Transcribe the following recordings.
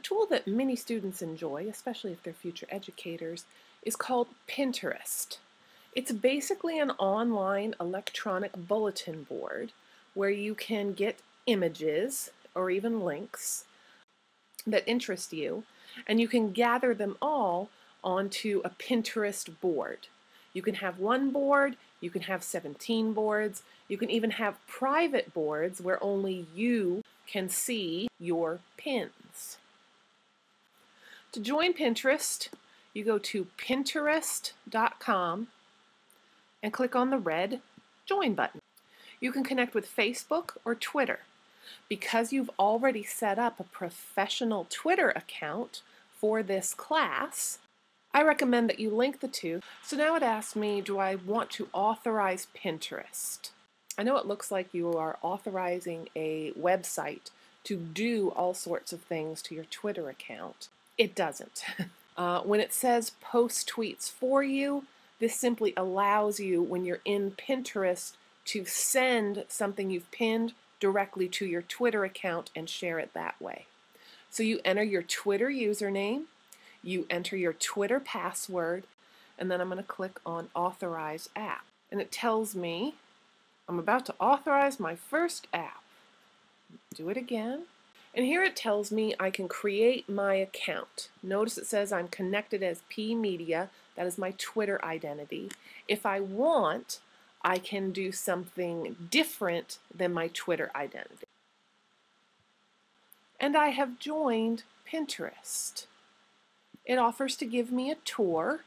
tool that many students enjoy, especially if they're future educators, is called Pinterest. It's basically an online electronic bulletin board where you can get images or even links that interest you, and you can gather them all onto a Pinterest board. You can have one board, you can have 17 boards, you can even have private boards where only you can see your pins. To join Pinterest, you go to pinterest.com and click on the red Join button. You can connect with Facebook or Twitter. Because you've already set up a professional Twitter account for this class, I recommend that you link the two. So now it asks me, do I want to authorize Pinterest? I know it looks like you are authorizing a website to do all sorts of things to your Twitter account. It doesn't. When it says post tweets for you, this simply allows you, when you're in Pinterest, to send something you've pinned directly to your Twitter account and share it that way. So you enter your Twitter username, you enter your Twitter password, and then I'm going to click on Authorize App. And it tells me I'm about to authorize my first app. Do it again. And here it tells me I can create my account. Notice it says I'm connected as P Media. That is my Twitter identity. If I want, I can do something different than my Twitter identity. And I have joined Pinterest. It offers to give me a tour,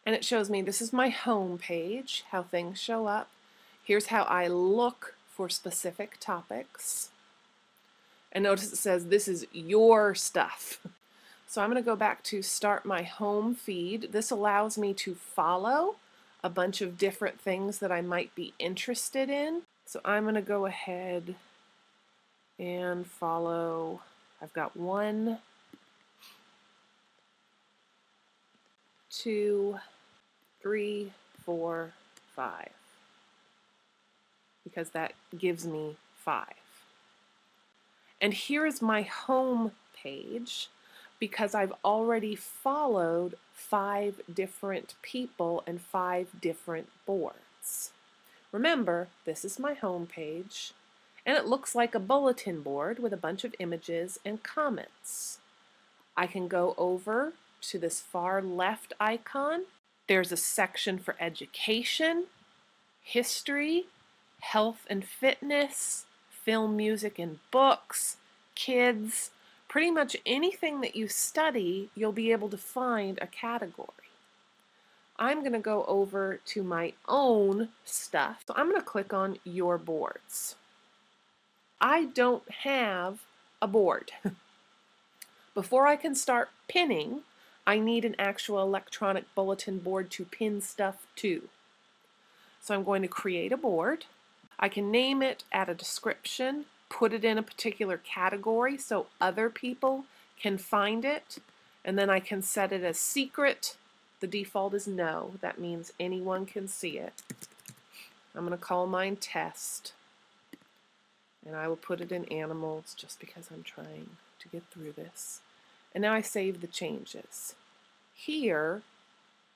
and it shows me this is my home page, how things show up. Here's how I look for specific topics. And notice it says this is your stuff. So I'm going to go back to start my home feed. This allows me to follow a bunch of different things that I might be interested in. So I'm going to go ahead and follow. I've got 1, 2, 3, 4, 5, because that gives me 5. And here is my home page, because I've already followed 5 different people and 5 different boards. Remember, this is my home page, and it looks like a bulletin board with a bunch of images and comments. I can go over to this far left icon. There's a section for education, history, health and fitness, film, music, and books, kids. Pretty much anything that you study, you'll be able to find a category. I'm going to go over to my own stuff. So I'm going to click on Your Boards. I don't have a board. Before I can start pinning, I need an actual electronic bulletin board to pin stuff to. So I'm going to create a board. I can name it, add a description, put it in a particular category so other people can find it, and then I can set it as secret. The default is no. That means anyone can see it. I'm going to call mine Test, and I will put it in animals just because I'm trying to get through this. And now I save the changes. Here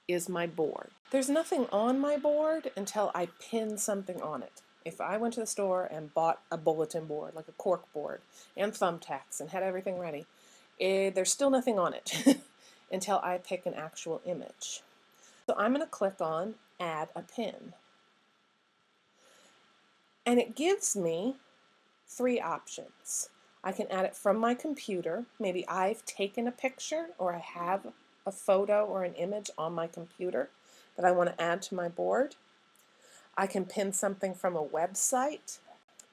is my board. There's nothing on my board until I pin something on it. If I went to the store and bought a bulletin board, like a cork board, and thumbtacks, and had everything ready, there's still nothing on it until I pick an actual image. So I'm going to click on Add a Pin. And it gives me 3 options. I can add it from my computer. Maybe I've taken a picture, or I have a photo or an image on my computer that I want to add to my board. I can pin something from a website.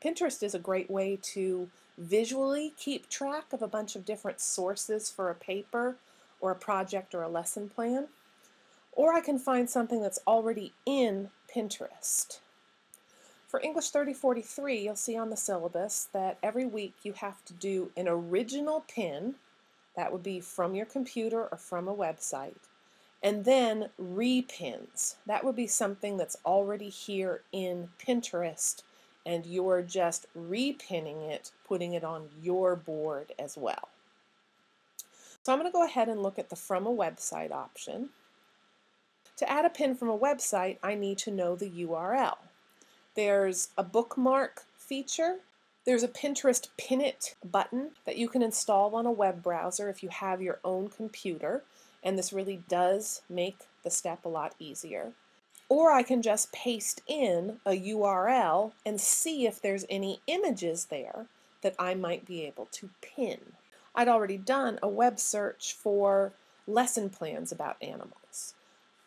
Pinterest is a great way to visually keep track of a bunch of different sources for a paper or a project or a lesson plan. Or I can find something that's already in Pinterest. For English 3043, you'll see on the syllabus that every week you have to do an original pin, that would be from your computer or from a website, and then repins. That would be something that's already here in Pinterest, and you're just repinning it, putting it on your board as well. So I'm going to go ahead and look at the From a Website option. To add a pin from a website, I need to know the URL. There's a bookmark feature. There's a Pinterest Pin It button that you can install on a web browser if you have your own computer, and this really does make the step a lot easier. Or I can just paste in a URL and see if there's any images there that I might be able to pin. I'd already done a web search for lesson plans about animals.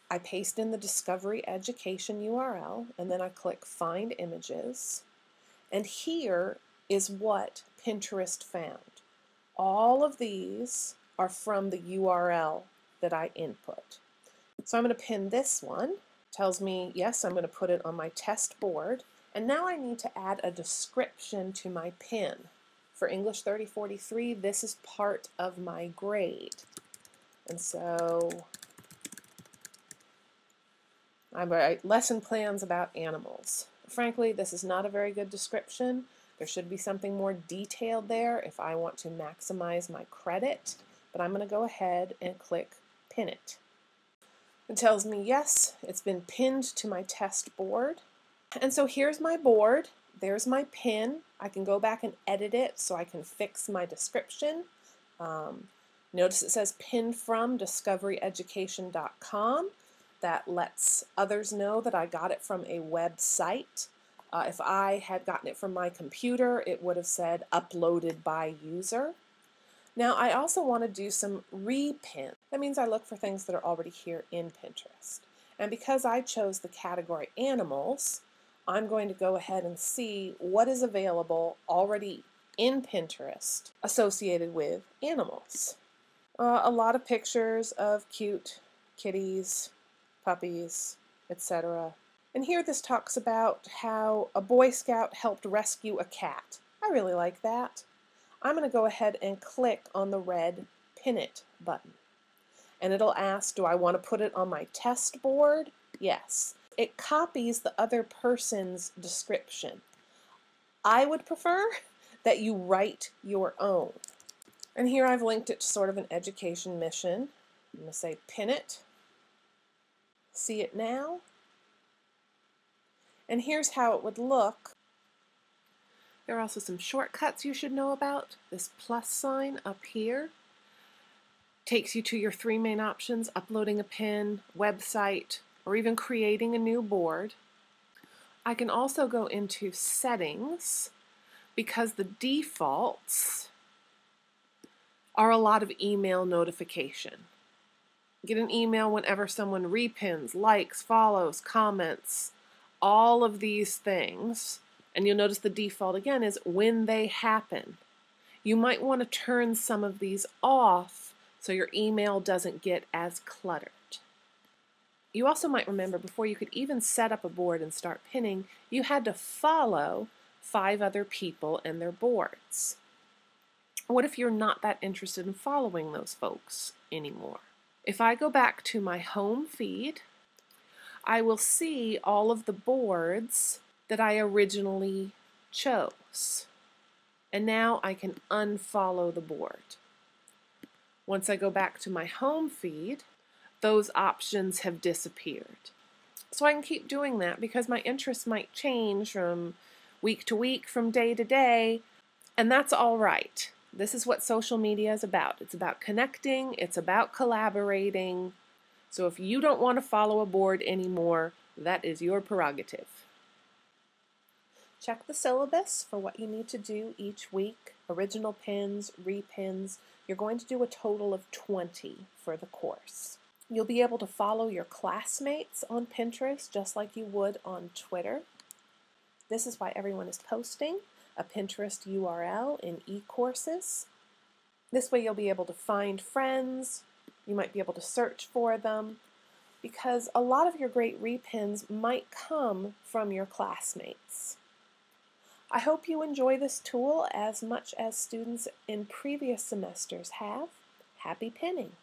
I paste in the Discovery Education URL and then I click Find Images, and here is what Pinterest found. All of these are from the URL that I input. So I'm going to pin this one. Tells me, yes, I'm going to put it on my test board. And now I need to add a description to my pin. For English 3043, this is part of my grade. And so I write lesson plans about animals. Frankly, this is not a very good description. There should be something more detailed there if I want to maximize my credit. But I'm going to go ahead and click Pin It. It tells me, yes, it's been pinned to my test board. And so here's my board. There's my pin. I can go back and edit it so I can fix my description. Notice it says pinned from discoveryeducation.com. That lets others know that I got it from a website. If I had gotten it from my computer, it would have said uploaded by user. Now I also want to do some repin. That means I look for things that are already here in Pinterest. And because I chose the category animals, I'm going to go ahead and see what is available already in Pinterest associated with animals. A lot of pictures of cute kitties, puppies, etc. And here this talks about how a Boy Scout helped rescue a cat. I really like that. I'm going to go ahead and click on the red Pin It button. And it'll ask, do I want to put it on my test board? Yes. It copies the other person's description. I would prefer that you write your own. And here I've linked it to sort of an education mission. I'm going to say Pin It. See it now. And here's how it would look. There are also some shortcuts you should know about. This plus sign up here takes you to your three main options: uploading a pin, website, or even creating a new board. I can also go into settings because the defaults are a lot of email notification. Get an email whenever someone repins, likes, follows, comments, all of these things. And you'll notice the default again is when they happen. You might want to turn some of these off so your email doesn't get as cluttered. You also might remember before you could even set up a board and start pinning, you had to follow 5 other people and their boards. What if you're not that interested in following those folks anymore? If I go back to my home feed, I will see all of the boards that I originally chose. And now I can unfollow the board. Once I go back to my home feed, those options have disappeared. So I can keep doing that because my interests might change from week to week, from day to day, and that's all right. This is what social media is about. It's about connecting, it's about collaborating. So if you don't want to follow a board anymore, that is your prerogative. Check the syllabus for what you need to do each week. Original pins, repins. You're going to do a total of 20 for the course. You'll be able to follow your classmates on Pinterest just like you would on Twitter. This is why everyone is posting a Pinterest URL in e-courses. This way you'll be able to find friends. You might be able to search for them because a lot of your great repins might come from your classmates. I hope you enjoy this tool as much as students in previous semesters have. Happy pinning!